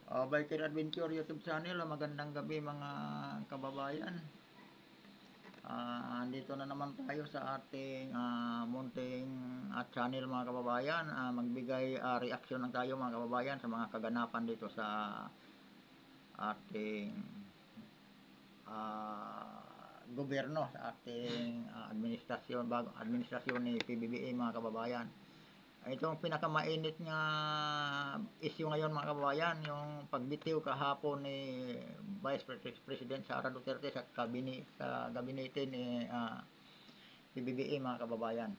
Biker Adventure YouTube channel. Magandang gabi mga kababayan. Dito na naman tayo sa ating munting channel mga kababayan. Magbigay reaction lang tayo mga kababayan sa mga kaganapan dito sa ating gobyerno, sa ating administrasyon ni PBBM mga kababayan. Itong pinakamainit nga issue ngayon mga kababayan, yung pagbitiw kahapon ni Vice President Sara Duterte sa gabinete ni PBBM mga kababayan.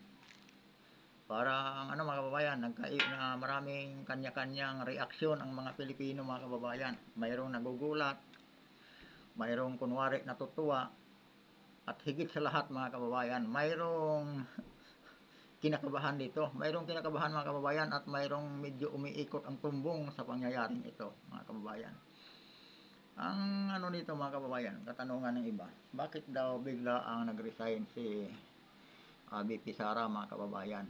Parang mga kababayan, maraming kanya-kanyang reaksyon ang mga Pilipino mga kababayan. Mayroong nagugulat, mayroong kunwari natutuwa, at higit sa lahat mga kababayan, mayroong kinakabahan dito. Mayroong kinakabahan mga kababayan at mayroong medyo umiikot ang tumbong sa pangyayaring ito mga kababayan. Ang dito mga kababayan, katanungan ng iba, bakit daw bigla ang nag-resign si VP Sara mga kababayan?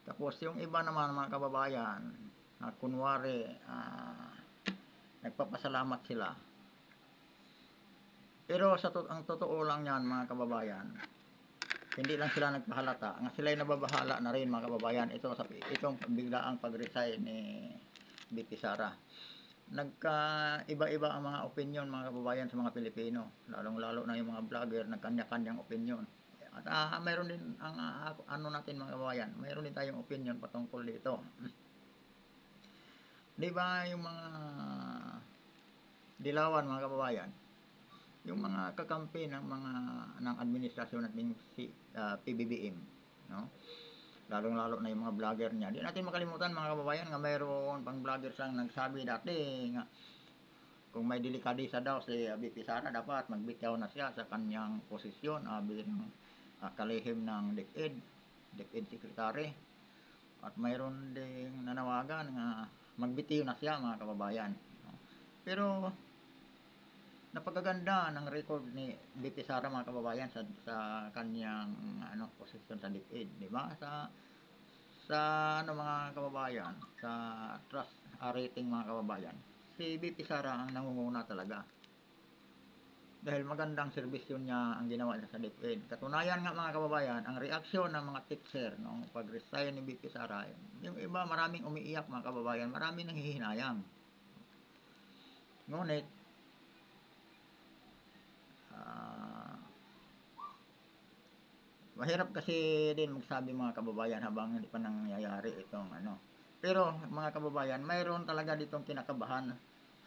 Tapos yung iba naman mga kababayan, kunwari nagpapasalamat sila. Pero ang totoo lang yan mga kababayan, hindi lang sila nagpahalata, nga sila'y nababahala na rin mga kababayan itong biglaang pag-resign ni VP Sara. Nagka-iba-iba ang mga opinion mga kababayan sa mga Pilipino, lalong-lalo na yung mga vlogger, nagkanya-kanyang opinion. At mayroon din ang natin mga kababayan, mayroon din tayong opinion patungkol dito. Di ba yung mga dilawan mga kababayan, yung mga kakampi ng administrasyon nating si PBBM, no? Lalong-lalo na yung mga vlogger niya. Di natin makalimutan mga kababayan nga mayroon pang vloggers lang nagsabi dati nga kung may delikadisa daw si VP Sara, dapat magbitaw na siya sa kanyang posisyon bilang kalihim ng DepEd Secretary. At mayroon ding nanawagan nga magbitiw na siya mga kababayan. Pero napakaganda ng record ni VP Sara mga kababayan sa kanyang posisyon sa DepEd, di ba? Sa mga kababayan, sa trust rating mga kababayan, si VP Sara ang nangunguna talaga. Dahil magandang serbisyo niya ang ginawa niya sa DepEd. Katunayan nga mga kababayan, ang reaksyon ng mga teacher nung pag-resign ni VP Sara, yung iba maraming umiiyak mga kababayan, maraming nanghihinayang. Ngunit mahirap kasi din magsabi mga kababayan habang hindi pa nangyayari itong Pero mga kababayan, mayroon talaga ditong kinakabahan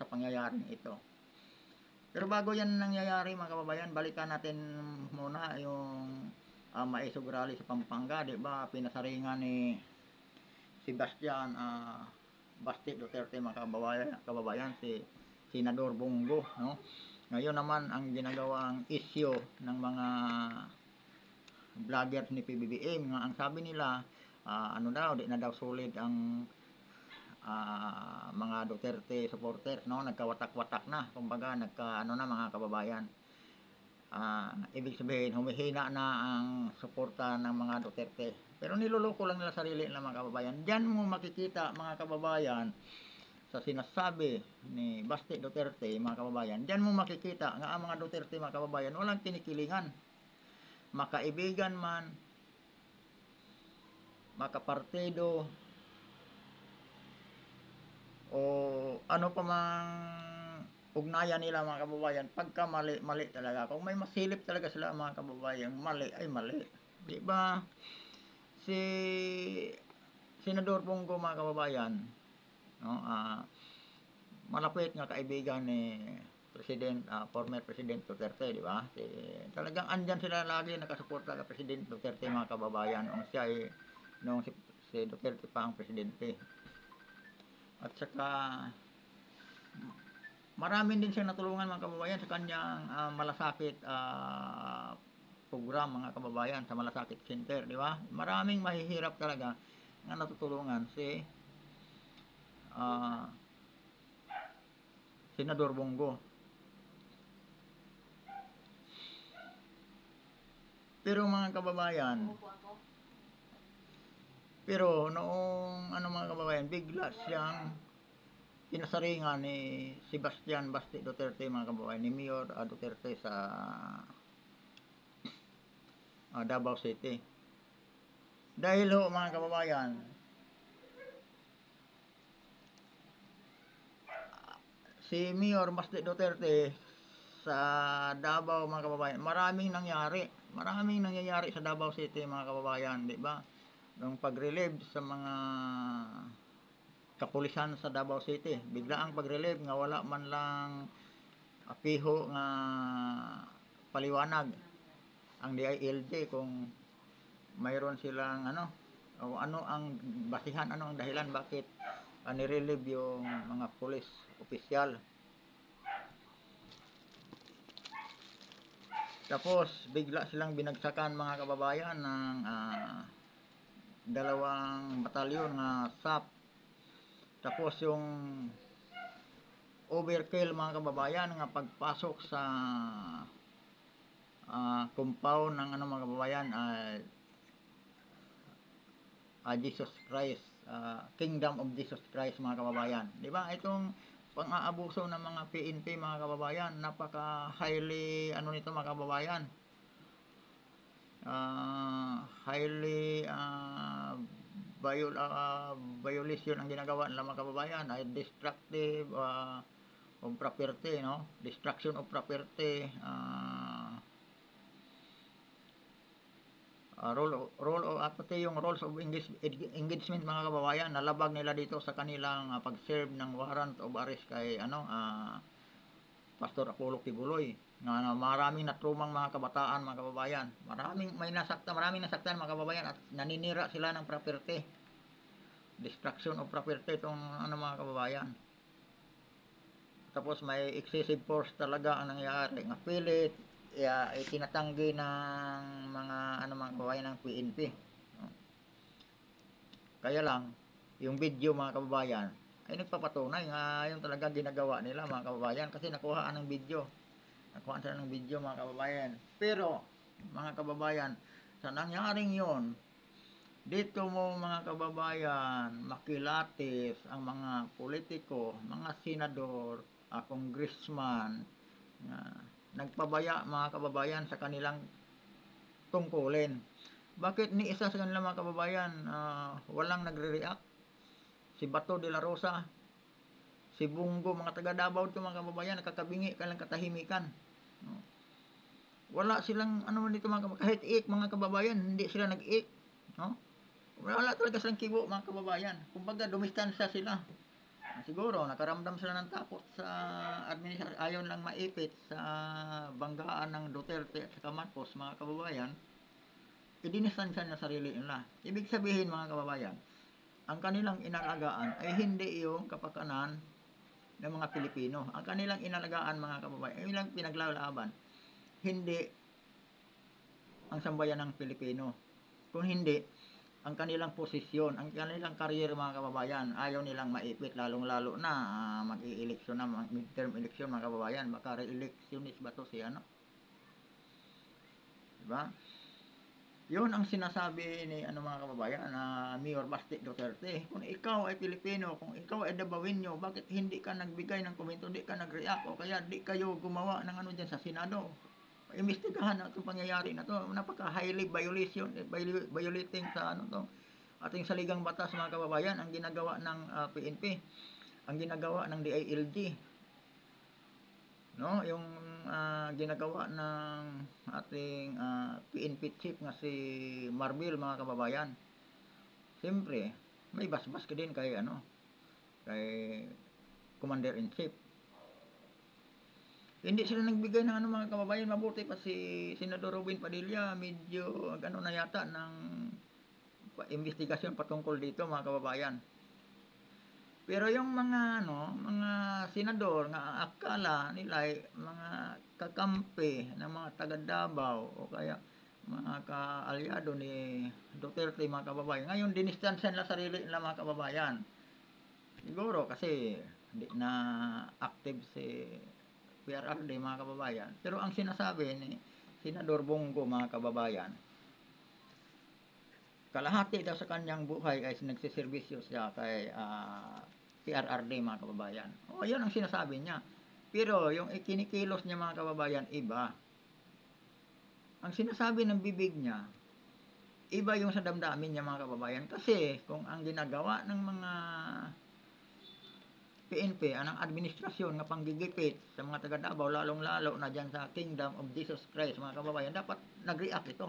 sa pangyayaring ito. Pero bago yan nangyayari mga kababayan, balikan natin muna yung Maisog Rally sa Pampanga, di ba? Pinasaringan ni Sebastian Basti Duterte mga kababayan, si Senador Bongo, no? Ngayon naman ang ginagawang issue ng mga vloggers ni PBBM nga ang sabi nila di na daw solid ang mga Duterte supporters, no? Nagkawatak-watak na, kumbaga na mga kababayan. Ibig sabihin humihina na ang suporta ng mga Duterte. Pero niloloko lang nila sarili nila mga kababayan. Diyan mo makikita mga kababayan sa sinasabi ni Basti Duterte mga kababayan. Diyan mo makikita nga ang mga Duterte mga kababayan walang kinikilingan. Makaibigan man, makapartido, o ano pa mang ugnayan nila mga kababayan, pagka mali talaga. Kung may masilip talaga sila mga kababayan, mali ay mali. Di ba? Si Senador Bongo mga kababayan, no? Malapit nga kaibigan ni former President Duterte, di ba? Talagang andyan sila lagi nakasuporta kay President Duterte mga kababayan nung si Duterte pa ang presidente. At saka marami din siyang natulungan mga kababayan sa kanyang malasakit program mga kababayan, sa Malasakit Center, di ba? Maraming mahihirap talaga na natutulungan si Senador Bongo. Pero mga kababayan, noong mga kababayan, bigla siyang pinasaringan ni Sebastian Basti Duterte mga kababayan, ni Mayor Duterte sa Davao City. Dahil ho mga kababayan, si Mayor Basti Duterte sa Davao mga kababayan, maraming nangyayari sa Davao City mga kababayan, di ba? Yung pag-relieve sa mga kapulisan sa Davao City, bigla ang pag-relieve nga wala man lang apiho nga paliwanag ang DILG kung mayroon silang o ano ang basihan, ano ang dahilan bakit nirelieve yung mga police opisyal. Tapos bigla silang binagsakan mga kababayan ng dalawang batalyon na SAP. Tapos yung overkill mga kababayan nga pagpasok sa compound ng mga kababayan Jesus Christ, Kingdom of Jesus Christ mga kababayan. Di ba? Itong pang-aabuso ng mga PNP mga kababayan, napaka highly nito mga kababayan. Highly violation ang ginagawa nila mga kababayan, ay destructive of property, no? Destruction of property, pati yung rules of engagement mga kababayan, nalabag nila dito sa kanilang pag-serve ng warrant of arrest kay Pastor Apollo Kibuloy, na maraming natrumang mga kabataan mga kababayan, maraming nasaktan mga kababayan, at naninira sila ng property, destruction of property itong mga kababayan. Tapos may excessive force talaga ang nangyayari, nga pilit itinatanggi ng mga mga kababayan ng PNP. Kaya lang yung video mga kababayan ay nagpapatunay nga yung talaga ginagawa nila mga kababayan, kasi nakuha ng video mga kababayan. Pero mga kababayan, sa nangyaring yon, dito mo mga kababayan makilatis ang mga politiko, mga senador, congressman, nagpabaya mga kababayan sa kanilang tungkulin. Bakit ni isa sa kanila mga kababayan walang nagre-react? Si Bato de la Rosa, si Bungo, mga taga Davao ito mga kababayan, nakakabingi ka lang katahimikan. Wala silang dito mga kababayan, kahit ik mga kababayan, hindi sila nag-ik. Wala talaga silang kibo mga kababayan. Kumbaga dumistansya sila. Siguro nakaramdam sila ng takot sa administrasyon, ayon lang maipit sa banggaan ng Duterte at saka Marcos mga kababayan, idinistansya na sarili nila. Ibig sabihin mga kababayan, ang kanilang inalagaan ay hindi yung kapakanan ng mga Pilipino. Ang kanilang inalagaan mga kababayan, ay ilang pinaglalaban, hindi ang sambayan ng Pilipino, kung hindi ang kanilang posisyon, ang kanilang career mga kababayan, ayaw nilang maipit, lalong-lalo na mag-i-eleksyon na, midterm election mga kababayan, baka re-electionist ba to si diba? Yun ang sinasabi ni mga kababayan na Mayor Basti Duterte. Kung ikaw ay Pilipino, kung ikaw ay Davaoenyo, bakit hindi ka nagbigay ng komento, hindi ka nag-react, o kaya di kayo gumawa ng dyan sa Senado? Imbestigahan na itong pangyayari na to. Napaka highly violating sa to, ating saligang batas mga kababayan, ang ginagawa ng PNP, ang ginagawa ng DILG, no? Yung ginagawa ng ating PNP chief nga si Marbil mga kababayan. Siyempre may basbas ka din kay kay Commander in Chief. Hindi sila nagbigay ng mga kababayan. Mabuti pa si Senador Robin Padilla, medyo na yata ng investigasyon patungkol dito mga kababayan. Pero yung mga mga senador nga akala nila ay mga kakampi ng mga taga Davao o kaya mga kaalyado ni Duterte mga kababayan, ngayon dinistansya nila sarili nila mga kababayan. Siguro kasi hindi na active si PRRD mga kababayan. Pero ang sinasabi ni Senador Bongo mga kababayan, kalahati daw sa kanyang buhay ay nagsiservisyo siya kay PRRD mga kababayan. O, yun ang sinasabi niya. Pero yung ikinikilos niya mga kababayan, iba. Ang sinasabi ng bibig niya, iba yung sa damdamin niya mga kababayan. Kasi kung ang ginagawa ng mga PNP, anong administrasyon nga panggigipit sa mga taga Davao, lalong-lalo na dyan sa Kingdom of Jesus Christ mga kababayan, dapat nag-react ito.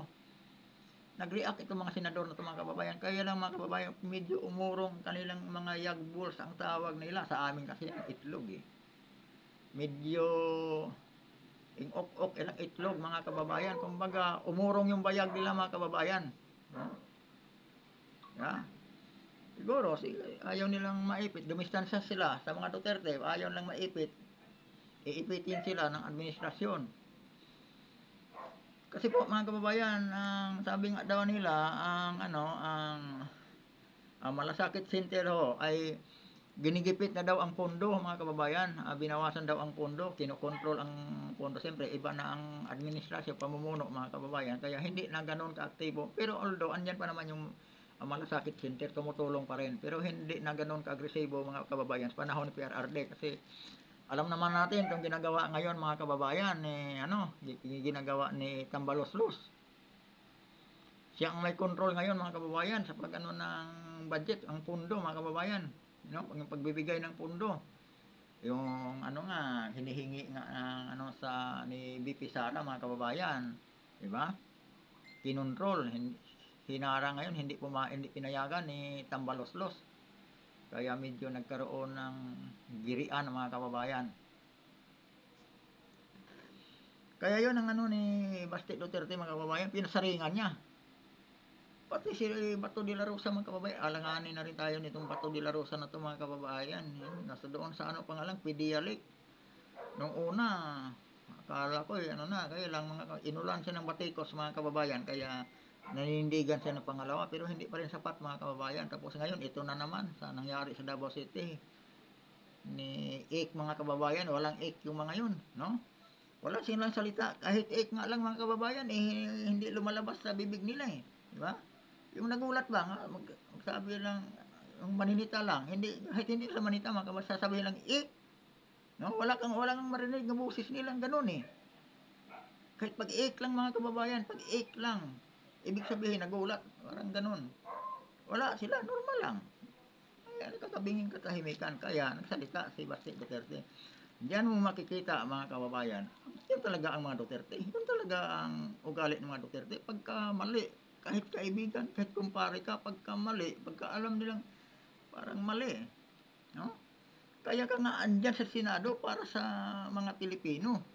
Nag-react itong mga senador na ito mga kababayan. Kaya lang mga kababayan, medyo umurong kanilang mga yagbuls ang tawag nila. Sa amin kasi yan, itlog eh. Medyo ing-ok-ok ilang itlog mga kababayan. Kumbaga, umurong yung bayag nila mga kababayan. No? Yeah. Siguro, ayaw nilang maipit. Dumistansya sila sa mga Duterte. Ayaw lang maipit. Iipitin sila ng administrasyon. Kasi po mga kababayan, ang sabi nga daw nila, ang malasakit center ho ay ginigipit na daw ang pondo mga kababayan. Binawasan daw ang pondo, kinokontrol ang pondo. Siyempre, iba na ang administrasyon, pamumuno mga kababayan. Kaya hindi na ganoon kaaktibo. Pero although, andyan pa naman yung malasakit center, tumutulong pa rin. Pero hindi na ganoon kaagresibo mga kababayan sa panahon ni PRRD. Kasi alam naman natin itong ginagawa ngayon mga kababayan, ginagawa ni Tambaloslos. Siya ang may control ngayon mga kababayan sa pag-ano ng budget, ang pundo mga kababayan. Yung pagbibigay ng pundo. Yung hinihingi nga ng sa ni BP Sara mga kababayan. Di ba? Kinontrol, hinara ngayon, hindi pinayagan ni Tambaloslos. Kaya medyo nagkaroon ng girian mga kababayan. Kaya yun ang ni Basti Duterte mga kababayan, pinasaringan niya. Pati si Bato de la Rosa mga kababayan, alanganin na rin tayo nitong Bato de la Rosa na ito mga kababayan. Nasa doon sa pangalang Pedialic. Nung una, akala ko kaya lang inulan siya ng batikos mga kababayan, kaya nanindigan siya ng pangalawa, pero hindi pa rin sapat mga kababayan. Tapos ngayon, ito na naman sa nangyari sa Davao City ni Ik mga kababayan, walang Ik yung mga yun, no? Wala silang salita, kahit Ik nga lang mga kababayan, hindi lumalabas sa bibig nila eh, di ba? Yung nagulat ba, magsabi lang, yung maninita lang, kahit hindi sila manita mga kababayan, sasabihin lang Ik, no? Wala kang marinig ng boses nilang ganun eh. Kahit pag-ik lang mga kababayan, pag-ik lang, ibig sabihin nagulat, parang ganun. Wala sila, normal lang. Kaya nagkakabingin katahimikan, kaya nagsalita si Basti Duterte. Diyan mo makikita mga kababayan, yun talaga ang mga Duterte. Yun talaga ang ugali ng mga Duterte. Pagka mali, kahit kaibigan, kahit kumpare ka, pagka mali, pagka alam nilang parang mali. No? Kaya ka nga andyan sa Senado para sa mga Pilipino.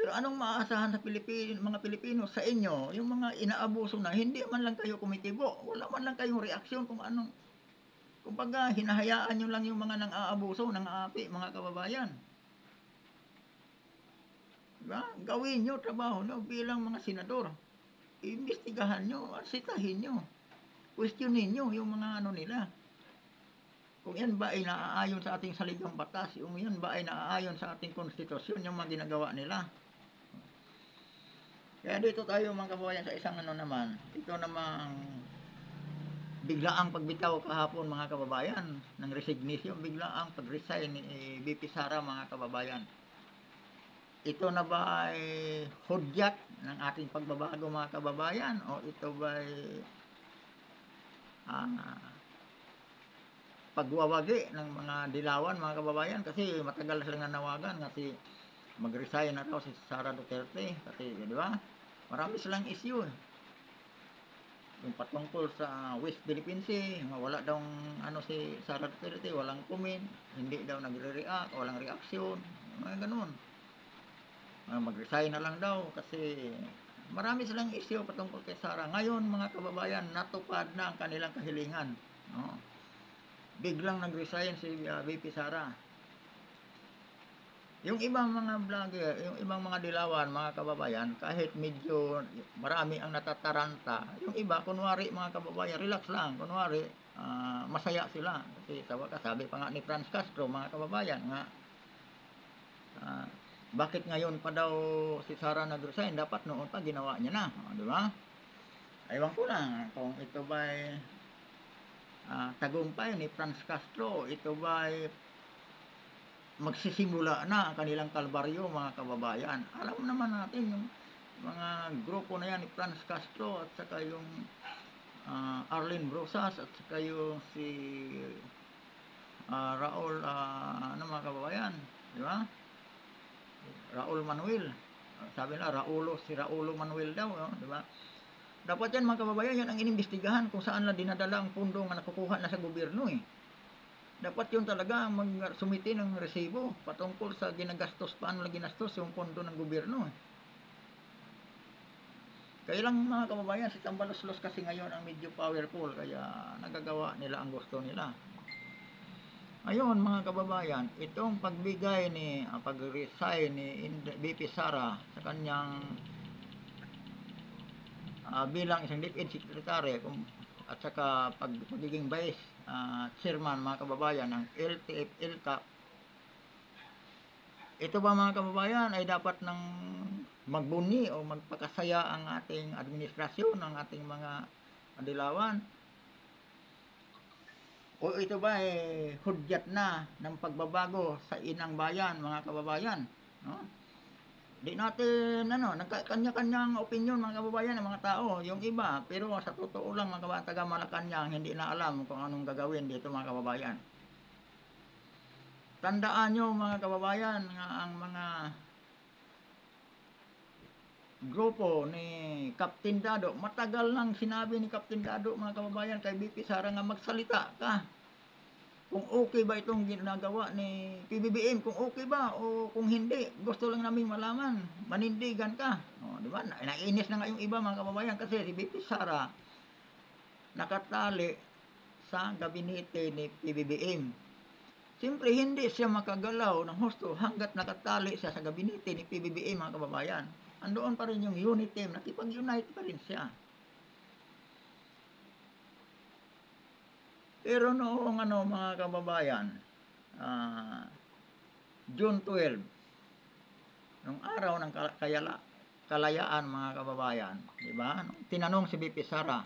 Pero anong maaasahan sa mga Pilipino sa inyo, yung mga inaabuso na, hindi man lang kayo kumitibo, wala man lang kayong reaksyon kung anong, kumbaga hinahayaan nyo lang yung mga nang-aabuso, nang-aapi, mga kababayan. Diba? Gawin nyo trabaho nyo bilang mga senador. Iimbestigahan nyo, sitahin nyo, questionin nyo yung mga nila. Kung yan ba ay naaayon sa ating saligang batas, yung yan ba ay naaayon sa ating konstitusyon, yung mga ginagawa nila. Kaya dito tayo mga kababayan sa isang naman, ito namang biglaang pagbitaw kahapon mga kababayan ng resignation, biglaang pag-resign ni BP Sara mga kababayan. Ito na ba ay hudyat ng ating pagbabago mga kababayan, o ito ba ay pagwawagi ng mga dilawan mga kababayan? Kasi matagal silang nanawagan kasi mag-resign na raw si Sara Duterte kasi di ba? Marami silang issue. Yung patungkol sa West Philippine Sea, wala daw si Sara Duterte, walang comment, hindi daw nagre-react, walang reaksyon, mga ganun. Mag-resign na lang daw kasi marami silang issue patungkol kay Sara. Ngayon mga kababayan, natupad na ang kanilang kahilingan. No? Biglang nag-resign si VP Sara. Yung ibang mga vlogger, yung ibang mga dilawan, mga kababayan, kahit medyo marami ang natataranta, yung iba, kunwari mga kababayan, relax lang, kunwari, masaya sila. Kasi sabi pa nga ni Franz Castro, mga kababayan, nga, bakit ngayon pa daw si Sara nag-resign? Dapat noon pa ginawa niya na, di ba? Ewan ko lang kung ito ba tagumpay ni Franz Castro, ito ba ay magsisimula na ang kanilang kalbaryo, mga kababayan. Alam naman natin yung mga grupo na yan ni Franz Castro at saka yung Arlene Brosas at saka yung si Raul, ano mga kababayan, di ba? Raul Manuel. Sabi na si Raulo Manuel daw, no? Di ba? Dapat yan mga kababayan, yan ang inimbestigahan kung saan na dinadala ang pundo na nakukuha na sa gobyerno eh. Dapat yun talaga magsumiti ng resibo patungkol sa ginagastos, paano na ginastos yung pondo ng gobyerno eh. Kaya lang mga kababayan, si Tambaloslos kasi ngayon ang medyo powerful, kaya nagagawa nila ang gusto nila. Ayun mga kababayan, itong pagbigay ni pag-resign ni BP Sara sa kanyang bilang isang DepEd Secretary at saka pagiging vice chairman mga kababayan ng LTF-LCAP, ito ba mga kababayan ay dapat nang magbuni o magpakasaya ang ating administrasyon, ng ating mga adilawan, o ito ba ay hudyat na ng pagbabago sa inang bayan mga kababayan, no? Di natin nagkanya-kanyang opinion mga kababayan ng mga tao, yung iba, pero sa totoo lang mga kababayan, taga Malacanang hindi na alam kung anong gagawin dito mga kababayan. Tandaan nyo mga kababayan nga ang mga grupo ni Captain Dado, matagal nang sinabi ni Captain Dado mga kababayan kay BP Sara nga magsalita ka. Kung okay ba itong ginagawa ni PBBM, kung okay ba o kung hindi, gusto lang namin malaman, manindigan ka. O, di ba? Nainis na nga yung iba mga kababayan kasi si BP Sara nakatali sa gabinete ni PBBM. Siyempre hindi siya makagalaw ng husto hanggat nakatali siya sa gabinete ni PBBM mga kababayan. Andoon pa rin yung unit team, nakipag-unite pa rin siya. Pero noong mga kababayan, June 12, nung araw ng kalayaan mga kababayan, di ba? Tinanong si BP Sara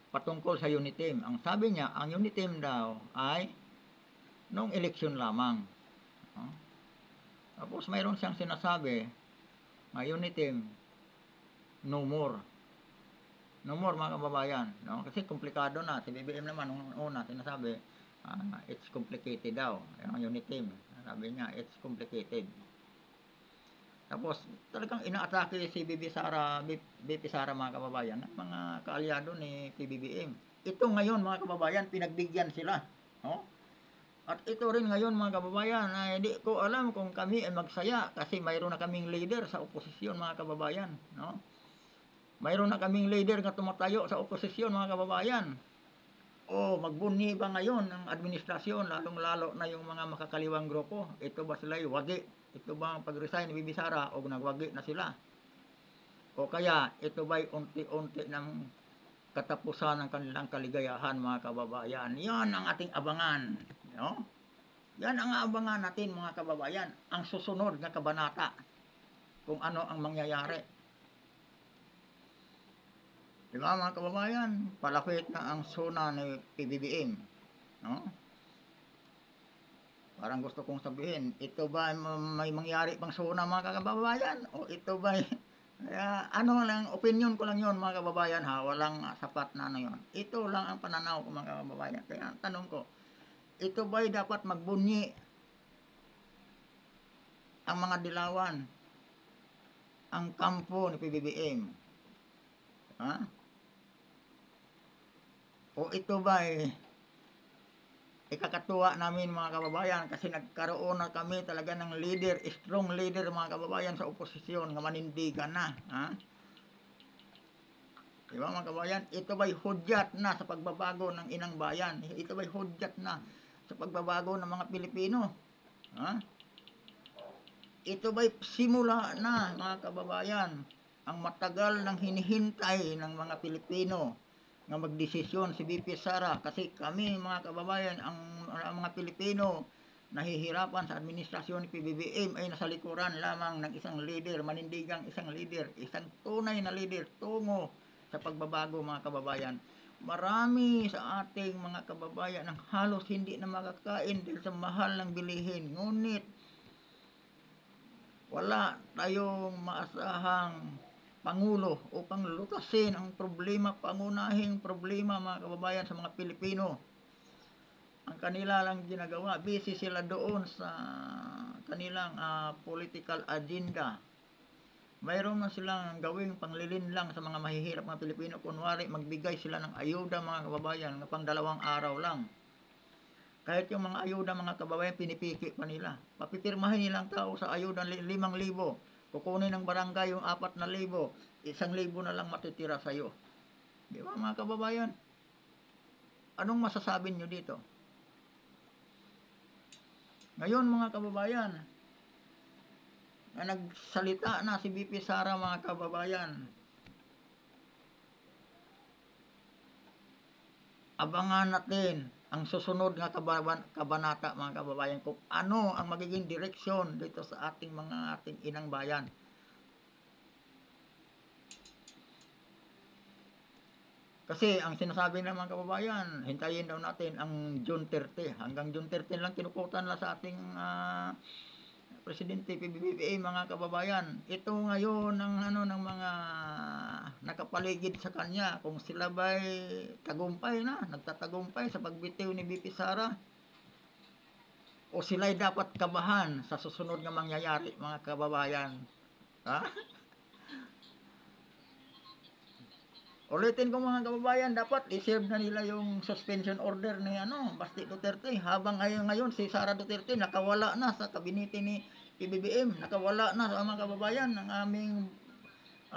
patungkol sa unit team. Ang sabi niya, ang unit team daw ay nung eleksyon lamang. Tapos mayroon siyang sinasabi, unit team, no more. No more mga kababayan, no? Kasi komplikado na. Si BBM naman nung una sinasabi, it's complicated daw. Yung unit team, sabi niya, it's complicated. Tapos talagang inaatake si BP Sara mga kababayan, mga kaalyado ni PBBM. Ito ngayon mga kababayan, pinagbigyan sila, no? At ito rin ngayon mga kababayan, hindi ko alam kung kami ay magsaya kasi mayroon na kaming leader sa oposisyon mga kababayan, no? Mayroon na kaming leader nga tumatayo sa oposisyon mga kababayan. O magbunyi ba ngayon ng administrasyon, lalong-lalo na yung mga makakaliwang grupo? Ito ba sila'y wagi? Ito ba ang pag-resign ni BP Sara o nagwagi na sila? O kaya ito ba'y unti-unti ng katapusan ng kanilang kaligayahan mga kababayan? Yan ang ating abangan, no? Yan ang abangan natin mga kababayan, ang susunod na kabanata kung ano ang mangyayari. Diba mga kababayan, palapit na ang SONA ni PBBM, no? Parang gusto kong sabihin, ito ba may mangyari pang SONA mga kababayan? O ito ba ano lang, opinion ko lang yon mga kababayan ha, walang sapat na ano yun. Ito lang ang pananaw ko mga kababayan. Kaya tanong ko, ito ba'y dapat magbunyi ang mga dilawan, ang kampo ni PBBM? Ha? O ito ba ikakatuwa namin mga kababayan kasi nagkaroon na kami talaga ng leader, strong leader mga kababayan sa oposisyon nga manindigan na, ha? Diba mga kababayan, ito ba'y hudyat na sa pagbabago ng inang bayan? Ito ba'y hudyat na sa pagbabago ng mga Pilipino? Ha? Ito ba'y simula na mga kababayan ang matagal nang hinihintay ng mga Pilipino nga magdesisyon si BP Sara, kasi kami mga kababayan, ang mga Pilipino nahihirapan sa administrasyon ni PBBM ay nasa likuran lamang ng isang leader, manindigang isang leader, isang tunay na leader tungo sa pagbabago mga kababayan. Marami sa ating mga kababayan ang halos hindi na makakain dahil sa mahal ng bilihin. Ngunit wala tayong maasahang pangulo upang lutasin ang problema, pangunahing problema mga kababayan sa mga Pilipino. Ang kanila lang ginagawa, busy sila doon sa kanilang political agenda. Mayroon na silang gawing panglilinlang sa mga mahihirap mga Pilipino. Kunwari, magbigay sila ng ayuda mga kababayan na pang 2 araw lang. Kahit yung mga ayuda mga kababayan, pinipiki pa nila. Papipirmahin nilang tao sa ayuda 5,000. Kukunin ng barangay yung 4,000. 1,000 na lang matitira sa'yo. Di ba mga kababayan? Anong masasabi nyo dito? Ngayon mga kababayan, na nagsalita na si BP Sara mga kababayan, abangan natin ang susunod nga kabanata mga kababayan kung ano ang magiging direksyon dito sa ating inang bayan. Kasi ang sinasabi ng mga kababayan, hintayin daw natin ang June 30. Hanggang June 30 lang kinukutan lang sa ating Presidente PBBM mga kababayan. Ito ngayon ng mga nakapaligid sa kanya, kung sila ba'y nagtatagumpay sa pagbitiw ni BP Sara, o sila'y dapat kabahan sa susunod nga mangyayari mga kababayan. Ha? Ulitin ko mga kababayan, dapat i-serve na nila yung suspension order ni Basti Duterte. Habang ngayon si Sara Duterte nakawala na sa kabinete ni PBBM, nakawala na sa mga kababayan ng aming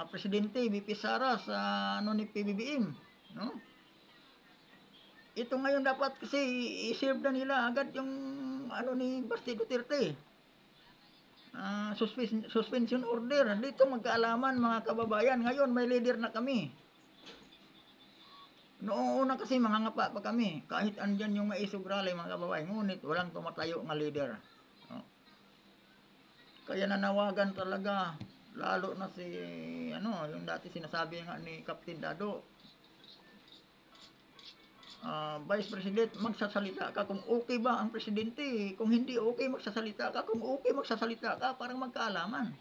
presidente BP Sara sa ni PBBM, no? Ito ngayon dapat kasi i-serve na nila agad yung ni Basti Duterte. Suspension order. Dito magkaalaman mga kababayan. Ngayon may leader na kami. Noong una kasi mangangapa pa kami, kahit andyan yung Maisog Rally mga kababayan, ngunit walang tumatayo nga leader. No? Kaya nanawagan talaga, lalo na si, yung dati sinasabi nga ni Captain Dado, Vice President, magsasalita ka kung okay ba ang presidente. Kung hindi okay, magsasalita ka. Kung okay, magsasalita ka, parang magkaalaman.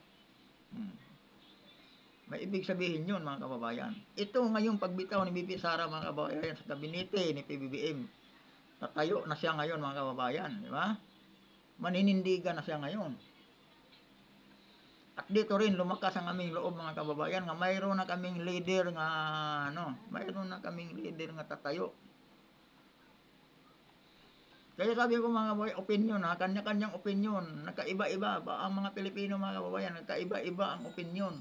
May ibig sabihin yun mga kababayan. Ito ngayong pagbitaw ni BP Sara mga kababayan sa kabinete ni PBBM. Tatayo na siya ngayon mga kababayan. Di ba? Maninindigan na siya ngayon. At dito rin lumakas ang aming loob mga kababayan nga mayroon na kaming leader nga mayroon na kaming leader nga tatayo. Kaya sabi ko mga kababayan, opinion kanya-kanyang opinion. Nagkaiba-iba ba ang mga Pilipino mga kababayan? Nagkaiba-iba ang opinion.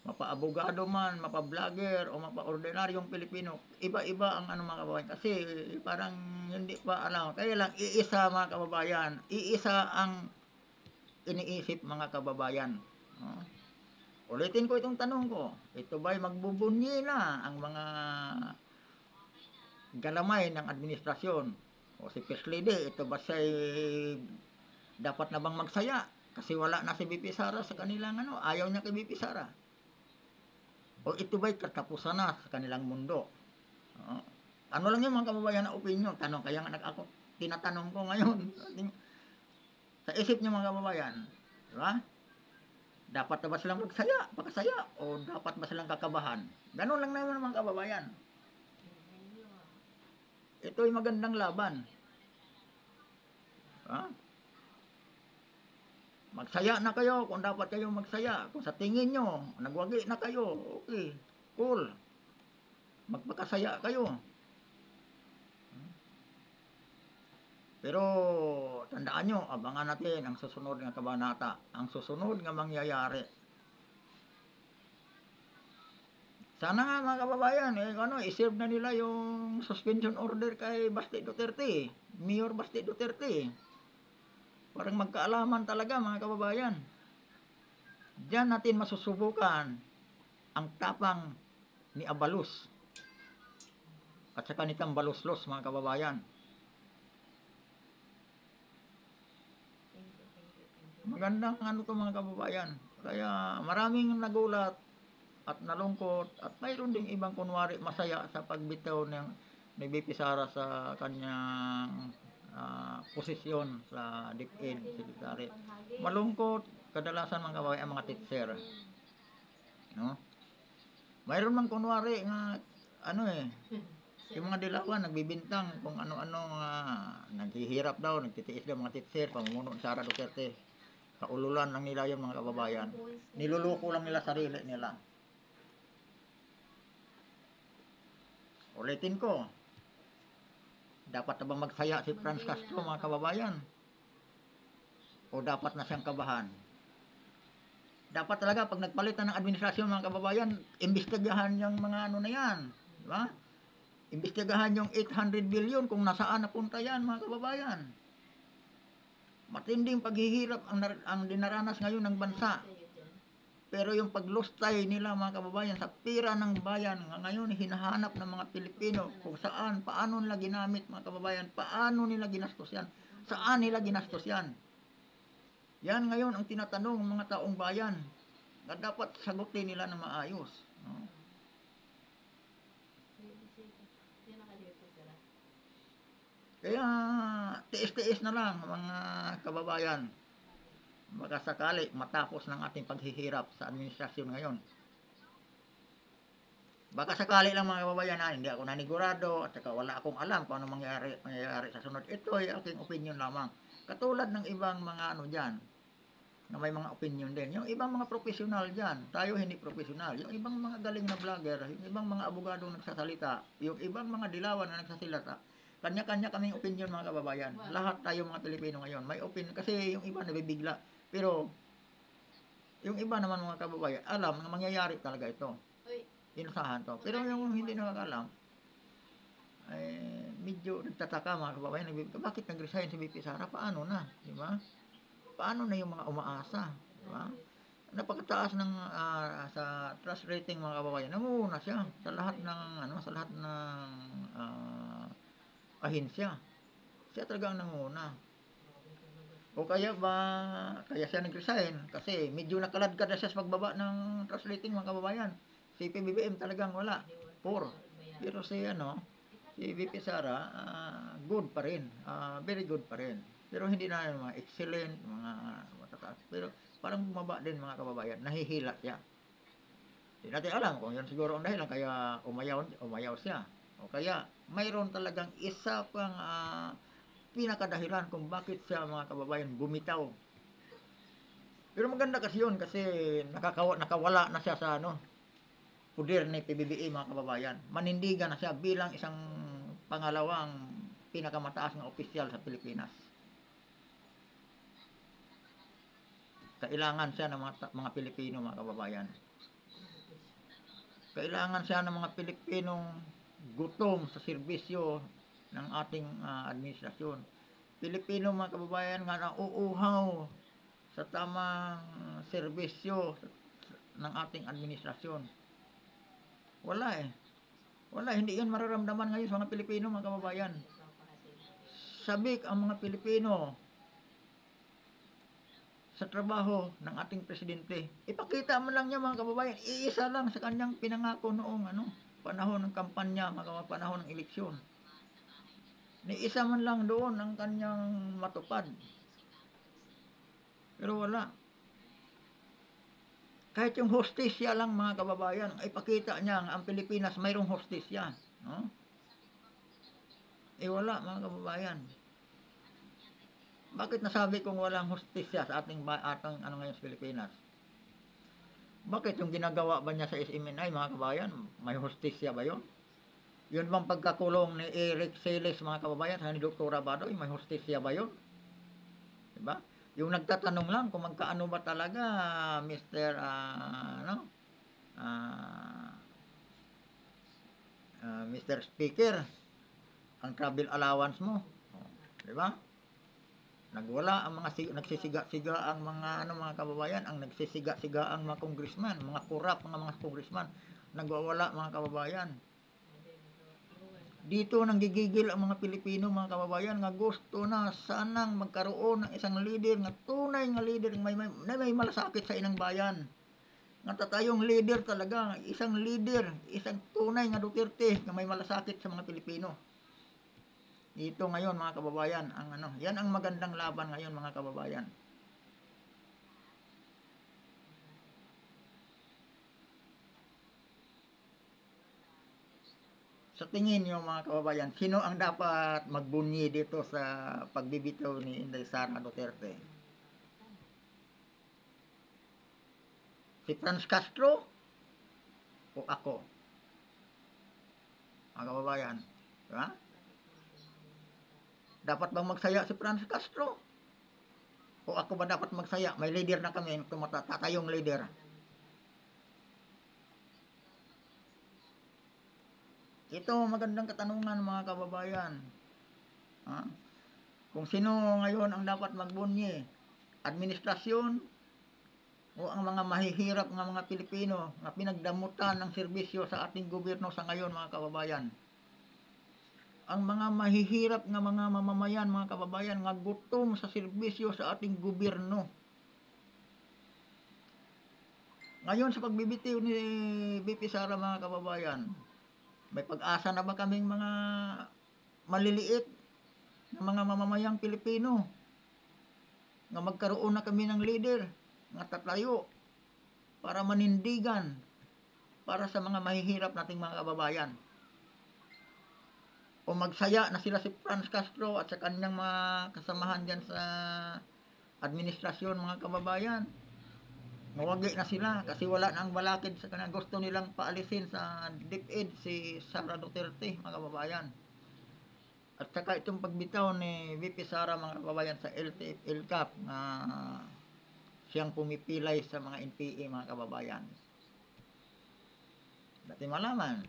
Mapa-abogado man, mapa-vlogger, o mapa-ordinaryong Pilipino, iba-iba ang mga kababayan. Kasi parang hindi pa alam. Kaya lang, iisa mga kababayan, iisa ang iniisip mga kababayan. Ulitin ko itong tanong ko, ito ba'y magbubunyi na ang mga galamay ng administrasyon? O si First Lady, ito ba siya'y dapat na bang magsaya? Kasi wala na si BP Sara sa kanilang ayaw niya kay BP Sara. O ito ba'y katapusan na sa kanilang mundo? Ano lang yung mga kababayan na opinion? Tanong, kaya nga ako tinatanong ko ngayon. Sa isip niyo mga kababayan, di ba? Dapat na ba silang pakasaya? O dapat ba silang kakabahan? Ganun lang naman mga kababayan. Ito'y magandang laban. Ha? Magsaya na kayo kung dapat kayo magsaya. Kung sa tingin nyo, nagwagi na kayo, okay, cool. Magpakasaya kayo. Pero tandaan nyo, abangan natin ang susunod nga kabanata, ang susunod nga mangyayari. Sana nga mga kababayan, i-serve na nila yung suspension order kay Basti Duterte, Mayor Basti Duterte. Parang magkaalaman talaga mga kababayan. Diyan natin masusubukan ang tapang ni Abalos at saka ni Tambaloslos mga kababayan. Magandang to mga kababayan. Kaya maraming nagulat at nalungkot at mayroon ding ibang kunwari masaya sa pagbitaw ni VP Sara sa kanyang posisyon sa DepEd Secretary. Malungkot kadalasan mga kababayan ang mga teacher, no? Mayroon man kunwari nga yung mga dilawan nagbibintang kung ano-ano naghihirap daw, nagtitiis daw mga teacher, pamumuno ni Sara Duterte. Kaululan lang nila yung mga kababayan. Niluluko lang nila sarili nila. Ulitin ko, dapat na bang magsaya si Franz Castro mga kababayan? O dapat na siyang kabahan? Dapat talaga pag nagpalit na ng administrasyon mga kababayan, imbestigahan yung mga na yan. Diba? Imbestigahan yung 800 billion kung nasaan napunta yan mga kababayan. Matinding paghihirap ang dinaranas ngayon ng bansa. Pero yung paglustay nila mga kababayan sa pira ng bayan, ngayon hinahanap ng mga Pilipino kung saan, paano nila ginamit mga kababayan, paano nila ginastos yan, saan nila ginastos yan. Yan ngayon ang tinatanong ng mga taong bayan na dapat sagutin nila na maayos. No? Kaya tiis-tiis na lang mga kababayan. Baka sakali matapos ng ating paghihirap sa administrasyon ngayon. Baka sakali lang mga kababayan hindi ako nanigurado at saka wala akong alam kung ano mangyayari sa sunod. Ito ay aking opinion lamang. Katulad ng ibang mga dyan, na may mga opinion din. Yung ibang mga profesional dyan, tayo hindi profesional. Yung ibang mga galing na vlogger, yung ibang mga abogado nagsasalita, yung ibang mga dilawan na nagsasalita, kanya-kanya kaming opinion mga kababayan. Lahat tayo mga Pilipino ngayon may opinion kasi yung iba nabibigla. Pero yung iba naman mga kababayan, alam na mangyayari talaga ito. Inusahan to. Pero yung hindi nakakalam, ay medyo nagtataka mga kababayan. Bakit nag-resign si VP Sara? Paano na? Di ba? Paano na yung mga umaasa? Di ba? Napakataas ng sa trust rating mga kababayan. Namuna siya sa lahat ng ahensya. Siya talaga ang nanguna. O kaya siya nag-resign kasi medyo nakaladkad na siya sa pagbaba ng trust rating mga kababayan. Si PBBM talagang wala. 4. Pero si VP Sara good pa rin. Very good pa rin. Pero hindi na yung mga excellent, mga matataas. Pero parang bumaba din mga kababayan. Nahihila siya. Hindi natin alam kung yun siguro ang dahilan kaya umayaw siya. O kaya mayroon talagang isa pang pinakadahilan kung bakit siya mga kababayan bumitaw. Pero maganda kasi yun kasi nakawala na siya sa puder ni PBBM mga kababayan. Manindigan na siya bilang isang pangalawang pinakamataas na opisyal sa Pilipinas. Kailangan siya ng mga Pilipino mga kababayan. Kailangan siya ng mga Pilipinong gutom sa serbisyo ng ating administrasyon. Pilipino mga kababayan nga nauuhaw sa tamang serbisyo ng ating administrasyon. Wala hindi yan mararamdaman ngayon sa mga Pilipino mga kababayan. Sabik ang mga Pilipino sa trabaho ng ating presidente. Ipakita mo lang niya mga kababayan, iisa lang sa kanyang pinangako noong panahon ng kampanya, panahon ng eleksyon. Ni isa man lang doon ang kanyang matupad. Pero wala. Kahit yung hostisya lang mga kababayan, ipakita niya ang Pilipinas mayroong hostisya. No? Wala mga kababayan. Bakit nasabi kong walang hostisya sa ating ngayon sa Pilipinas? Bakit yung ginagawa ba niya sa SMNI mga kababayan, may hostisya ba yun? Yun bang pagkakulong ni Eric Celes mga kababayan sa ni Dr. Badoy, may hostisya ba yun? Diba? Yung nagtatanong lang kung magkaano ba talaga Mr. Speaker ang travel allowance mo. Diba? Nagwala ang mga nagsisiga-siga ang mga mga kababayan, ang nagsisiga-siga ang mga congressman, mga korap mga congressman, nagwawala mga kababayan. Dito nanggigigil ang mga Pilipino mga kababayan nga gusto na sanang magkaroon ng isang leader nga tunay nga leader may malasakit sa inang bayan. Nga tayong leader talaga, isang leader, isang tunay nga Duterte nga may malasakit sa mga Pilipino. Dito ngayon mga kababayan, ang ano, yan ang magandang laban ngayon mga kababayan. Sa tingin niyo mga kababayan, sino ang dapat magbunyi dito sa pagbibitaw ni Inday Sara Duterte? Si Franz Castro o ako? Mga kababayan, diba? Dapat bang magsaya si Franz Castro? O ako ba dapat magsaya? May leader na kami, tatayong leader. Ito magandang katanungan mga kababayan. Ha? Kung sino ngayon ang dapat magbunyi, administrasyon o ang mga mahihirap ng mga Pilipino na pinagdamutan ng serbisyo sa ating gobyerno sa ngayon mga kababayan. Ang mga mahihirap ng mga mamamayan mga kababayan nga gutom sa serbisyo sa ating gobyerno. Ngayon sa pagbibitiw ni BP Sara mga kababayan, may pag-asa na ba kaming mga maliliit na mga mamamayang Pilipino nga magkaroon na kami ng leader nga tatayo para manindigan para sa mga mahihirap nating mga kababayan? O magsaya na sila si Franz Castro at sa kanyang mga kasamahan dyan sa administrasyon mga kababayan? Nawagi na sila kasi wala na ang balakid sa kanang gusto nilang paalisin sa DepEd si Sara Duterte mga kababayan. At saka itong pagbitaw ni VP Sara mga kababayan sa LTF-LCAP na siyang pumipilay sa mga NPA mga kababayan. Dati malaman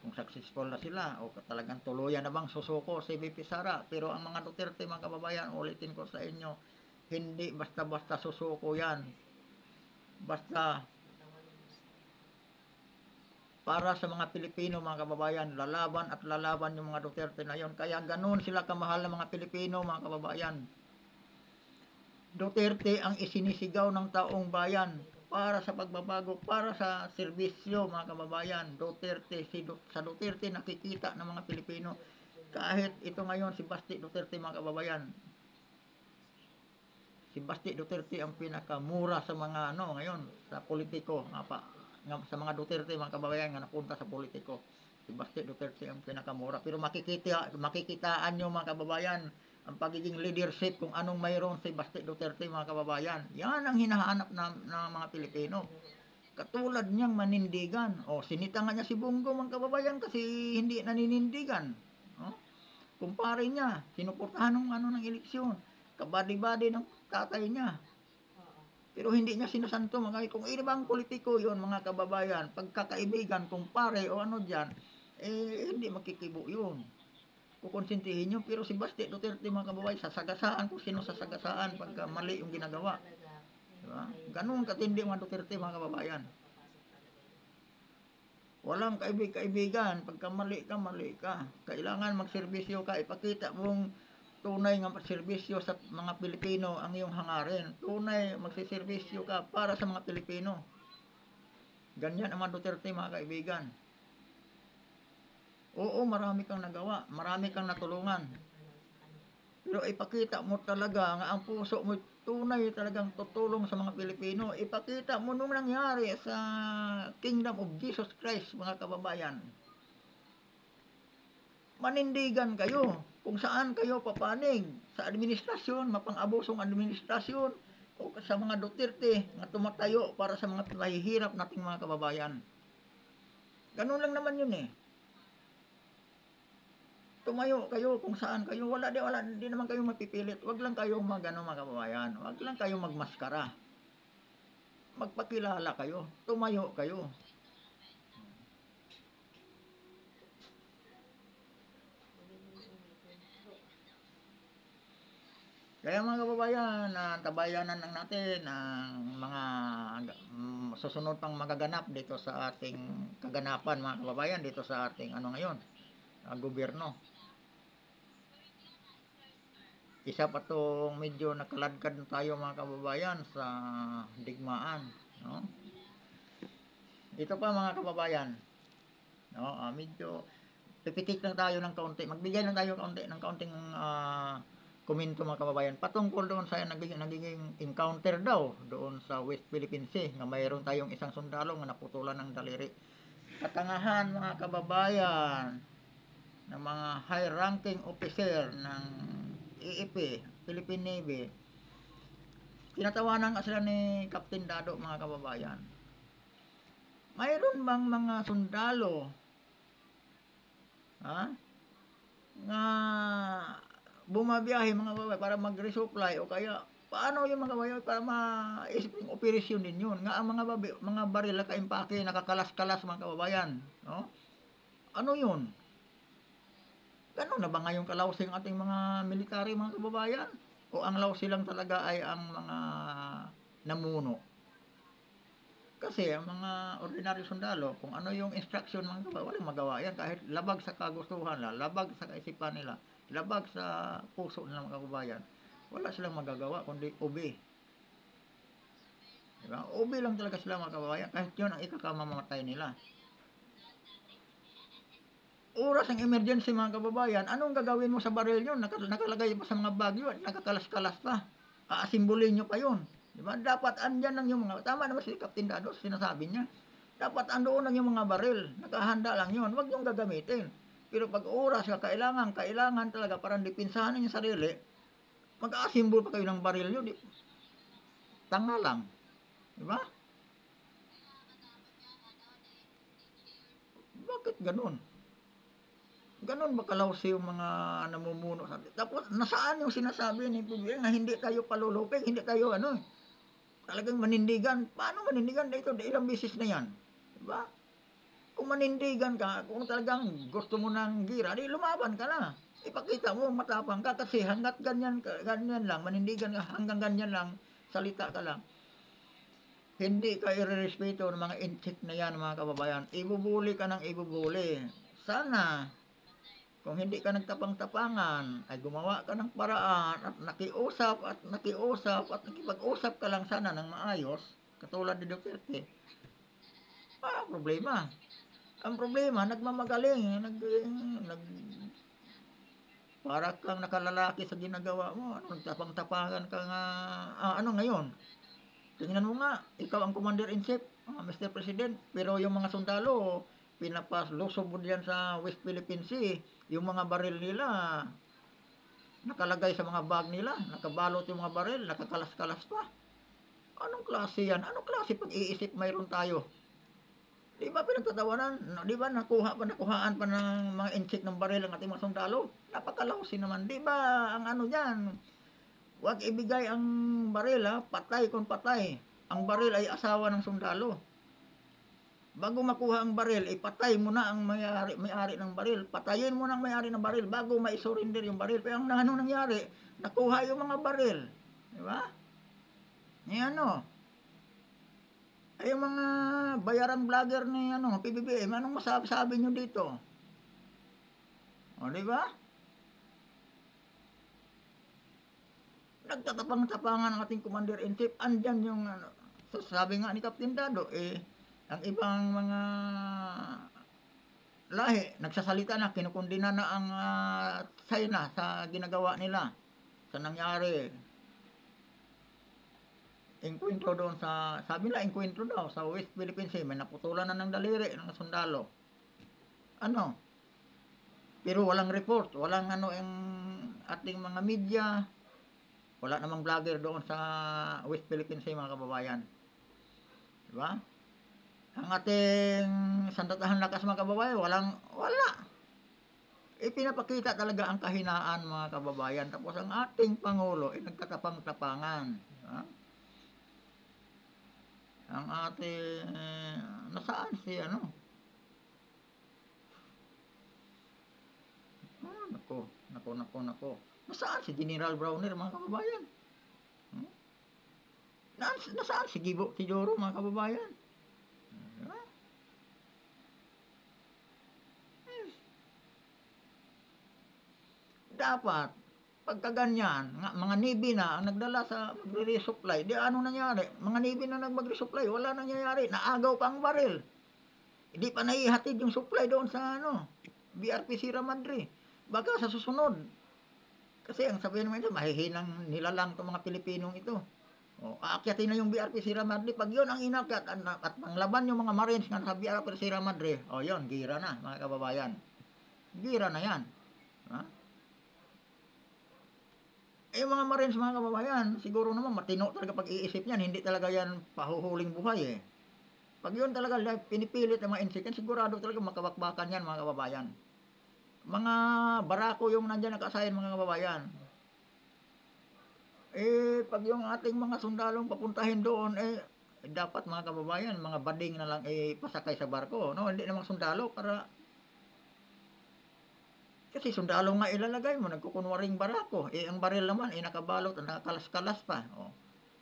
kung successful na sila o talagang tuluyan na bang susuko si VP Sara. Pero ang mga Duterte mga kababayan, ulitin ko sa inyo, hindi basta-basta susuko yan. Basta para sa mga Pilipino mga kababayan, lalaban at lalaban yung mga Duterte na yon. Kaya ganun sila kamahal ng mga Pilipino mga kababayan. Duterte ang isinisigaw ng taong bayan para sa pagbabago, para sa serbisyo mga kababayan. Duterte, sa Duterte nakikita ng mga Pilipino. Kahit ito ngayon si Basti Duterte mga kababayan. Si Basti Duterte ang pinakamura sa mga ngayon sa politiko sa mga Duterte mga kababayan nga napunta sa politiko. Si Basti Duterte ang pinakamura. Pero makikitaan nyo mga kababayan ang pagiging leadership kung anong mayroon si Basti Duterte mga kababayan. Yan ang hinahanap ng mga Pilipino. Katulad niyang manindigan. Sinita nga niya si Bongo mga kababayan kasi hindi naninindigan. Kumpare niya, sinuportahan ng eleksyon. Kabadi-badi ng tatay niya. Pero hindi niya sinasanto mga kung ibang politiko yon mga kababayan, pagkakaibigan, kumpare o ano diyan, hindi makikibo yun. Kukonsintihin nyo. Pero si Basti Duterte mga kababayan, sasagasaan kung sino sasagasaan pagka mali yung ginagawa. Diba? Ganun katindi mga Duterte mga kababayan. Walang kaibig-kaibigan. Pagka mali ka. Kailangan magserbisyo ka. Ipakita mong tunay nga magserbisyo sa mga Pilipino ang iyong hangarin. Tunay magserbisyo ka para sa mga Pilipino. Ganyan ang mga Duterte mga kaibigan. Oo, marami kang nagawa, marami kang natulungan. Pero ipakita mo talaga nga ang puso mo tunay talagang tutulong sa mga Pilipino. Ipakita mo nung nangyari sa Kingdom of Jesus Christ mga kababayan. Manindigan kayo kung saan kayo papanig sa administrasyon, mapang-abusong administrasyon o sa mga Duterte na tumatayo para sa mga mahihirap nating mga kababayan. Ganun lang naman yun eh. Tumayo kayo kung saan kayo, hindi naman kayo mapipilit. Wag lang kayong mga kababayan. Wag lang kayong magmaskara. Magpakilala kayo. Tumayo kayo. Kaya mga kababayan, tabayanan lang natin ang mga susunod pang magaganap dito sa ating kaganapan mga kababayan, dito sa ating ngayon, gobyerno. Isa pa tong medyo nakaladkad tayo mga kababayan sa digmaan, no? Ito pa mga kababayan, no, medyo pipitik lang tayo ng kaunti, magbigay lang tayo ng kaunting komento mga kababayan, patungkol doon sa nagiging encounter daw doon sa West Philippine Sea, nga mayroon tayong isang sundalo nga naputulan ng daliri. Katangahan mga kababayan ng mga high-ranking officer ng EEP, Philippine Navy, tinatawanan nga sila ni Captain Dado mga kababayan. Mayroon bang mga sundalo nga bumabiyahe mga kababayan para mag-resupply, o kaya paano yung mga kababayan para maisip yung operasyon din yun, nga ang mga baril na kaimpake nakakalas-kalas mga kababayan, no? Ano yun? Gano'n na ba ngayong kalawsing ating mga military mga kababayan? O ang lawsi lang talaga ay ang mga namuno? Kasi ang mga ordinaryo sundalo, kung ano yung instruction mga kababayan, walang magawa yan kahit labag sa kagustuhan nila, labag sa kaisipan nila, labag sa puso nila mga kababayan. Wala silang magagawa kundi obey. Diba? Obey lang talaga sila mga kababayan, kahit yun ang ikakamamatay nila. Oras ng emergency mga kababayan, anong gagawin mo sa baril yun? Nakalagay pa sa mga bag yun, nakakalas-kalas pa. Aasimbolin nyo pa yun. Diba? Dapat andyan lang yung mga, tama naman si Captain Dado, sinasabi niya. Dapat andoon lang yung mga baril, nakahanda lang yun, wag yung gagamitin. Pero pag oras ka, kailangan talaga parang dipinsahan yung sarili, mag-aasimbol pa kayo ng baril yun. Tanga lang. Diba? Bakit ganun? Ganon ba kalawsi yung mga namumuno sa atin? Tapos, nasaan yung sinasabi ni PBBM na hindi tayo palulupig, hindi tayo talagang manindigan. Paano manindigan? Dito, ilang bisis na yan. Diba? Kung manindigan ka, kung talagang gusto mo ng gira, di lumaban ka na. Ipakita mo, matapang ka, kasi hanggat ganyan lang, manindigan ka, hanggang ganyan lang, salita ka lang. Hindi ka irerespeto ng mga inchik na yan, mga kababayan. Ibubuli ka ng ibubuli. Sana, kung hindi ka nagtapang-tapangan, ay gumawa ka ng paraan at nakiusap at nakipag-usap ka lang sana ng maayos, katulad ni Duterte. Problema. Ang problema, nagmamagaling, para kang nakalalaki sa ginagawa mo, nagtapang-tapangan ka nga, ano ngayon? Tingnan mo nga, ikaw ang Commander-in-Chief, Mr. President, pero yung mga sundalo, pinapaslusob mo diyan sa West Philippine Sea, yung mga baril nila, nakalagay sa mga bag nila, nakabalot yung mga baril, nakakalas-kalas pa. Anong klase yan? Anong klase pag-iisip mayroon tayo? Di ba pinagtatawanan? Di ba nakuhaan pa ng mga inchik ng baril ang ating mga sundalo? Napakalawsi naman. Di ba ang ano dyan? Huwag ibigay ang baril, patay kung patay. Ang baril ay asawa ng sundalo. Bago makuha ang baril, ipatay mo na ang may-ari ng baril. Patayin mo na ang may-ari ng baril bago ma-surrender yung baril. Pero ang nangyari, nakuha yung mga baril. Di ba? Yan ay yung mga bayaran vlogger ni PBBM, anong masasabi nyo dito? O, di ba? Nagtatapang-tapangan ang ating Commander-in-Chief. Andyan yung, sabi nga ni Captain Dado, ang ibang mga lahi, nagsasalita na, kinukundina na ang China sa ginagawa nila, sa nangyari. Enkwentro doon sa, sabi nila, enkwentro daw sa West Philippine Sea, may naputulan na ng daliri ng sundalo. Pero walang report, walang yung ating mga media, wala namang vlogger doon sa West Philippine Sea mga kababayan. Diba? Ang ating sandatahan lakas mga kababayan, wala. Ipinapakita talaga ang kahinaan mga kababayan. Tapos ang ating Pangulo ay nagkatapang-tapangan. Diba? Ang ating, nasaan si Nako. Nasaan si General Browner mga kababayan? Nasaan si Gibo Tijoro mga kababayan? Dapat, pagka ganyan, mga Navy na ang nagdala sa magre-resupply, di anong nangyari? Mga Navy na mag-resupply, wala nangyayari, naagaw pa ang baril. Hindi pa naihatid yung supply doon sa BRP Sierra Madre. Baka sa susunod. Kasi ang sabihin naman ito, mahihinang nilalang itong mga Pilipinong ito. Aakyatin na yung BRP Sierra Madre. Pag yun ang inakyat at panglaban yung mga Marines nga sa BRP Sierra Madre, yun, gira na, mga kababayan. Gira na yan. Ha? Yung mga Marines, mga kababayan, siguro naman matino talaga pag-iisip niyan. Hindi talaga yan pahuhuling buhay eh. Pag yun talaga pinipilit ng mga insikan, sigurado talaga makabakbakan yan, mga kababayan. Mga barako yung nandyan nakasayan, mga kababayan. Pag yung ating mga sundalong papuntahin doon, dapat mga kababayan, mga bading na lang pasakay sa barko. No? Hindi namang sundalo para... Kasi sundalo nga ilalagay mo, nagkukunwaring barako. Ang baril naman, nakabalot, nakakalas-kalas pa.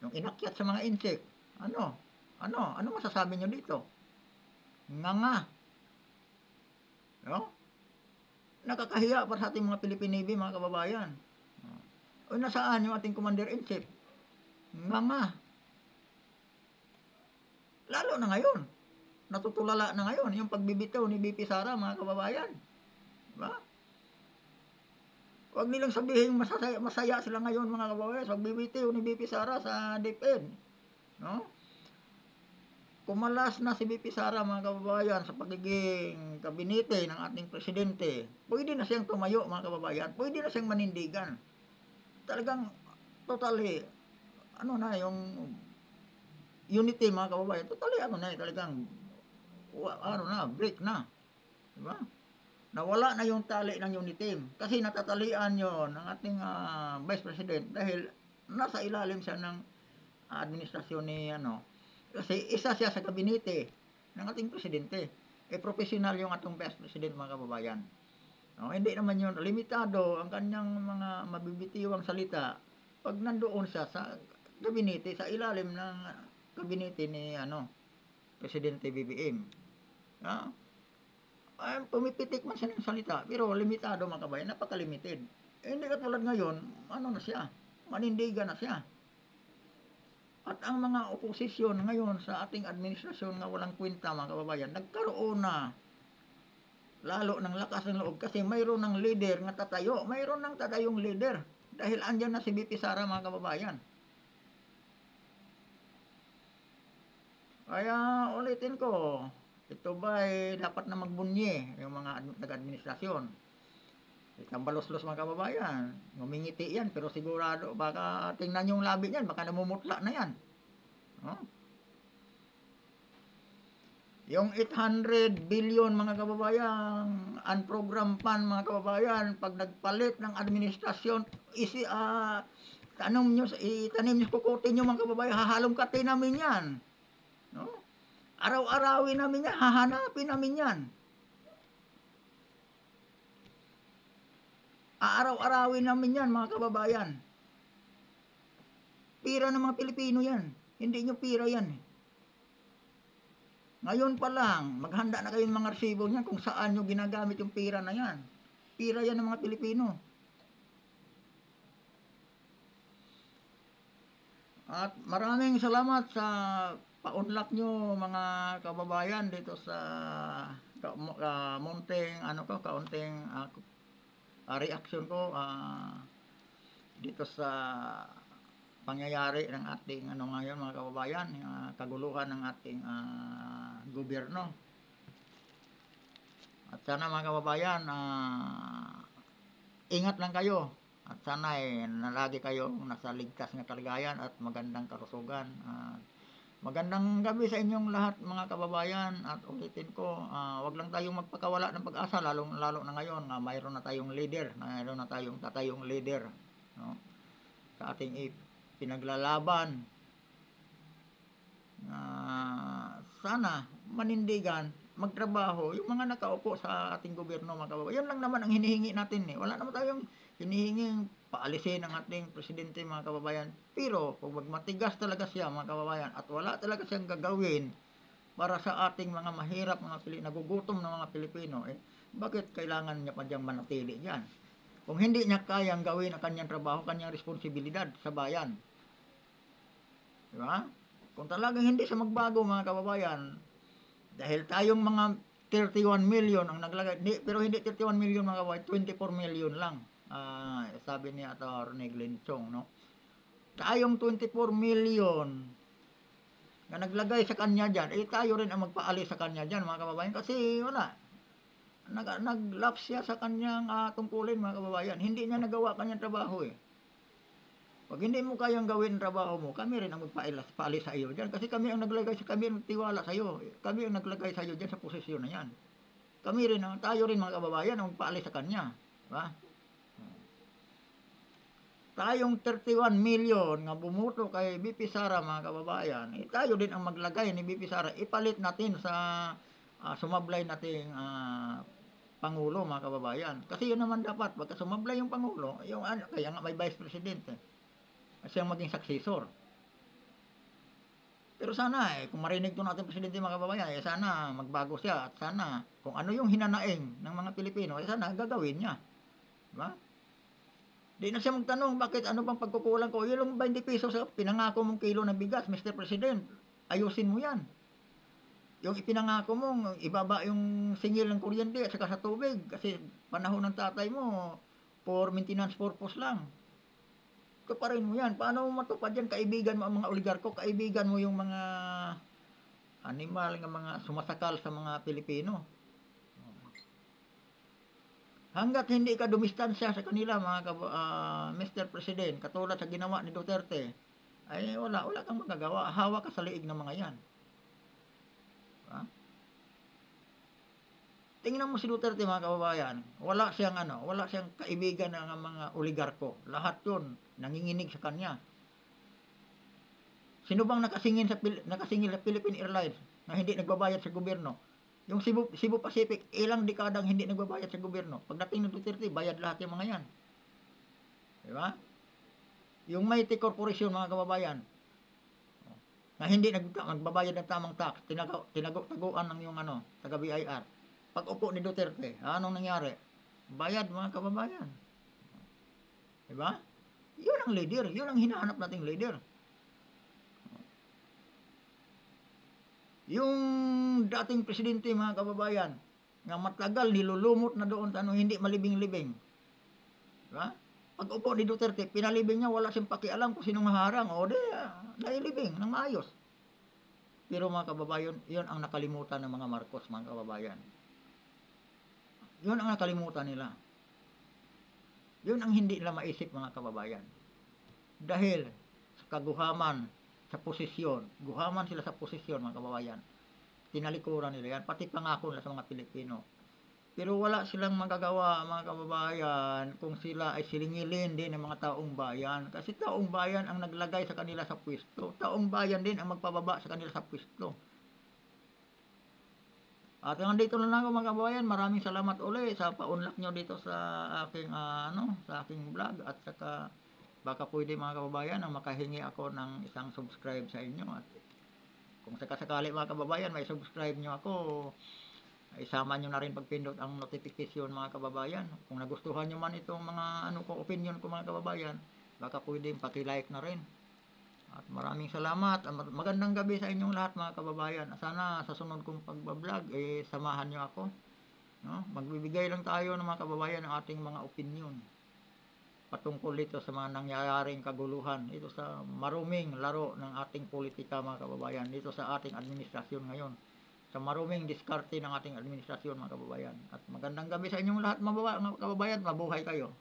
Yung inakyat sa mga insik. Ano masasabi nyo dito? Nga. No? Nakakahiya para sa ating mga Philippine Navy, mga kababayan. Nasaan yung ating Commander-in-Chief? Nga. Lalo na ngayon. Natutulala na ngayon yung pagbibitaw ni BP Sara, mga kababayan. Diba? Huwag nilang sabihin masaya sila ngayon, mga kababayan, sa pagbibitaw ni BP Sara sa DepEd. No? Kumalas na si BP Sara, mga kababayan, sa pagiging kabinete ng ating presidente. Pwede na siyang tumayo, mga kababayan. Pwede na siyang manindigan. Talagang totally yung unity, mga kababayan, totally talagang break na, diba? Nawala na yung tali ng unity kasi natatalian yon ng ating Vice President dahil nasa ilalim siya ng administrasyon ni kasi isa siya sa kabinete ng ating presidente. Professional yung atong Vice President, mga kababayan. Hindi naman yun limitado ang kanyang mga mabibitiwang salita pag nandoon siya sa kabinete, sa ilalim ng kabinete ni Presidente BBM. Pumipitik man siya ng salita, pero limitado, mga kabayan, napaka-limited. Hindi katulad ngayon, na siya, manindigan na siya. At ang mga oposisyon ngayon sa ating administrasyon nga walang kwenta, mga kababayan, nagkaroon na lalo ng lakas ng loob kasi mayroon ng leader nga tatayo, mayroon ng tatayong leader dahil andyan na si BP Sara, mga kababayan. Kaya ulitin ko, ito ba dapat na magbunye yung mga nag-administrasyon. Tambalos-los, mga kababayan, ngumingiti yan pero sigurado baka tingnan yung labi niyan, baka namumutla na yan. Yung 800 billion, mga kababayan, unprogrammed fund, mga kababayan, pag nagpalit ng administrasyon, itanim nyo, kukutin nyo, mga kababayan, hahalong katin namin yan. No? Araw-arawin namin yan, hahanapin namin yan. Aaraw-arawin namin yan, mga kababayan. Pira ng mga Pilipino yan. Hindi nyo pira yan. Ngayon pa lang, maghanda na kayong mga resibo niyan kung saan nyo ginagamit yung pira na yan. Pira yan ng mga Pilipino. At maraming salamat sa paunlak nyo, mga kababayan, dito sa kaunting reaction ko dito sa pangyayari ng ating ngayon, mga kababayan, kaguluhan ng ating gobyerno. At sana, mga kababayan, ingat lang kayo at sana lagi kayo nasa ligtas na kalagayan at magandang kalusugan. Magandang gabi sa inyong lahat, mga kababayan, at ulitin ko, wag lang tayong magpakawala ng pag-asa, lalo na ngayon nga mayroon na tayong leader, mayroon na tayong tatayong leader, no? Sa ating pinaglalaban. Sana manindigan, magtrabaho yung mga nakaupo sa ating gobyerno, mga kababayan. Yan lang naman ang hinihingi natin. Wala naman tayong hinihinging paalisin ng ating presidente, mga kababayan. Pero kung magmatigas talaga siya, mga kababayan, at wala talaga siyang gagawin para sa ating mga mahirap, nagugutom ng mga Pilipino, bakit kailangan niya pa diyang manatili dyan? Kung hindi niya kayang gawin ang kanyang trabaho, kanyang responsibilidad sa bayan. Diba? Kung talagang hindi siya magbago, mga kababayan, Dahil tayong mga 31 million ang naglagay, pero hindi 31 million mga kababayan, 24 million lang. Sabi ni Atty. Glenn Chong, no? Tayong 24 million na naglagay sa kanya dyan, tayo rin ang magpaalis sa kanya dyan mga kababayan kasi wala. Nag-lapse siya sa kanyang tungkulin mga kababayan. Hindi niya nagawa kanyang trabaho eh. Pag hindi mo kayang gawin ang trabaho mo, kami rin ang magpaalis sa iyo dyan. Kasi kami ang naglagay sa kami ang tiwala sa iyo. Kami ang naglagay sa iyo dyan sa posisyon na yan. Kami rin, tayo rin mga kababayan ang magpaalis sa kanya. Diba? Tayong 31 million nga bumuto kay BP Sara mga kababayan, tayo din ang maglagay ni BP Sara. Ipalit natin sa sumablay nating Pangulo mga kababayan. Kasi yun naman dapat, pagka sumablay yung Pangulo, kaya nga may Vice President siyang maging successor. Pero sana kung marinig to natin Presidente mga kababayan, sana magbago siya at sana kung ano yung hinanaing ng mga Pilipino, sana gagawin niya. Diba? Di na siya magtanong, bakit ano bang pagkukulang ko? Yung 20 pesos sa pinangako mong kilo ng bigas, Mr. President, ayusin mo yan. Yung ipinangako mong ibaba yung singil ng kuryente at saka sa tubig kasi panahon ng tatay mo for maintenance purpose lang. Tuparin mo yan. Paano mo matupad yan? Kaibigan mo ang mga oligarko, kaibigan mo yung mga animal, ng mga sumasakal sa mga Pilipino. Hanggat hindi ka dumistansya sa kanila Mr. President, katulad sa ginawa ni Duterte, ay wala kang magagawa. Hawak ka sa liig ng mga yan. Tingnan mo si Duterte mga kababayan, wala siyang kaibigan ng mga oligarko. Lahat 'yon nanginginig sa kanya. Sino bang nakasingil sa Philippine Airlines na hindi nagbabayad sa gobyerno? Yung Cebu Pacific, ilang dekadang hindi nagbabayad sa gobyerno. Pagdating ng Duterte, bayad lahat yung mga yan. Di ba? Yung Mighty Corporation mga kababayan, na hindi nagbabayad ng tamang tax, tinago-taguan ng yung taga BIR. Pag upo ni Duterte, anong nangyari? Bayad mga kababayan. Diba? Yun ang leader. Yun ang hinahanap nating leader. Yung dating presidente mga kababayan, nga matagal nilulumot na doon sa hindi malibing-libing. Diba? Pag upo ni Duterte, pinalibing niya, wala siyang pakialam kung sinong haharang. O nailibing ng maayos. Pero mga kababayan, yun ang nakalimutan ng mga Marcos mga kababayan. Yun ang nakalimutan nila. Yun ang hindi nila maisip mga kababayan. Dahil sa kaguhaman, sa posisyon, guhaman sila sa posisyon mga kababayan. Tinalikuran nila yan, pati pangako nila sa mga Pilipino. Pero wala silang magagawa mga kababayan kung sila ay silingilin din ng mga taong bayan. Kasi taong bayan ang naglagay sa kanila sa pwesto. Taong bayan din ang magpababa sa kanila sa pwesto. At nandito na lang ako mga kababayan. Maraming salamat uli sa paunlak nyo dito sa aking sa aking vlog at saka baka pwede mga kababayan ang makahingi ako ng isang subscribe sa inyo at kung sakasakali mga kababayan may subscribe nyo ako, isama nyo na rin pagpindot ang notification mga kababayan. Kung nagustuhan nyo man itong mga opinion ko mga kababayan, baka pwede paki-like na rin. At maraming salamat. Magandang gabi sa inyong lahat mga kababayan. Sana sa sunod kong pagbablog, samahan nyo ako. No? Magbibigay lang tayo ng mga kababayan ng ating mga opinion patungkol dito sa mga nangyayaring kaguluhan. Dito sa maruming laro ng ating politika mga kababayan. Dito sa ating administrasyon ngayon. Sa maruming diskarte ng ating administrasyon mga kababayan. At magandang gabi sa inyong lahat mga kababayan. Mabuhay kayo.